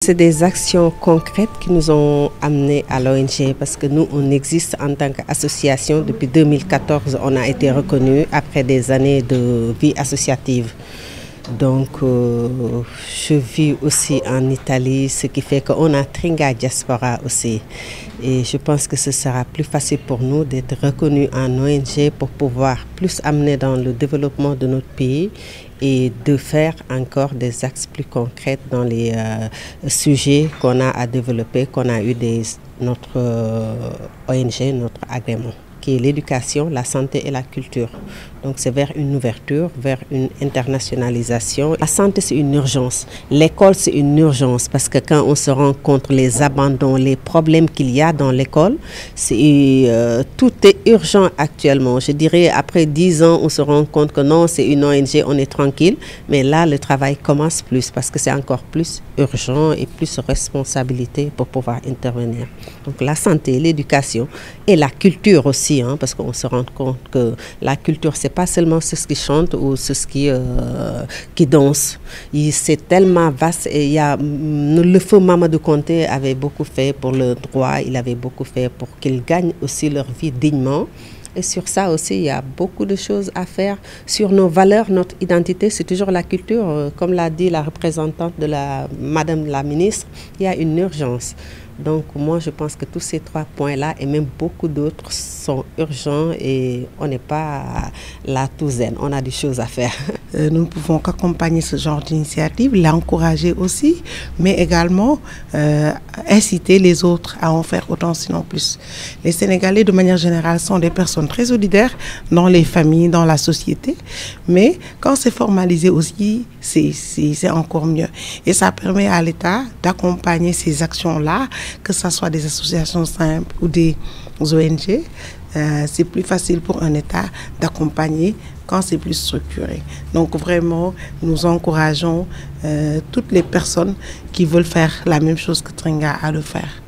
c'est des actions concrètes qui nous ont amenés à l'ONG parce que nous, on existe en tant qu'association. Depuis 2014, on a été reconnus après des années de vie associative. Donc, je vis aussi en Italie, ce qui fait qu'on a Tringa Diaspora aussi. Et je pense que ce sera plus facile pour nous d'être reconnus en ONG pour pouvoir plus amener dans le développement de notre pays et de faire encore des axes plus concrets dans les sujets qu'on a à développer, qu'on a eu notre ONG, notre agrément, qui est l'éducation, la santé et la culture. Donc c'est vers une ouverture, vers une internationalisation. La santé, c'est une urgence. L'école, c'est une urgence parce que quand on se rend compte les abandons, les problèmes qu'il y a dans l'école, tout est urgent actuellement. Je dirais après 10 ans, on se rend compte que non, c'est une ONG, on est tranquille. Mais là, le travail commence plus parce que c'est encore plus urgent et plus responsabilité pour pouvoir intervenir. Donc la santé, l'éducation et la culture aussi, hein, parce qu'on se rend compte que la culture, c'est pas seulement ceux qui chantent ou ceux qui dansent. C'est tellement vaste et le feu Mamadou Konté avait beaucoup fait pour le droit, il avait beaucoup fait pour qu'ils gagnent aussi leur vie dignement. Et sur ça aussi, il y a beaucoup de choses à faire. Sur nos valeurs, notre identité, c'est toujours la culture. Comme l'a dit la représentante de Madame la ministre, il y a une urgence. Donc moi, je pense que tous ces 3 points-là et même beaucoup d'autres sont urgents et on n'est pas là tout zen, on a des choses à faire. Nous ne pouvons qu'accompagner ce genre d'initiative, l'encourager aussi, mais également inciter les autres à en faire autant sinon plus. Les Sénégalais, de manière générale, sont des personnes très solidaires dans les familles, dans la société, mais quand c'est formalisé aussi, c'est encore mieux. Et ça permet à l'État d'accompagner ces actions-là, que ce soit des associations simples ou des ONG. C'est plus facile pour un État d'accompagner quand c'est plus structuré. Donc vraiment, nous encourageons toutes les personnes qui veulent faire la même chose que Tringa à le faire.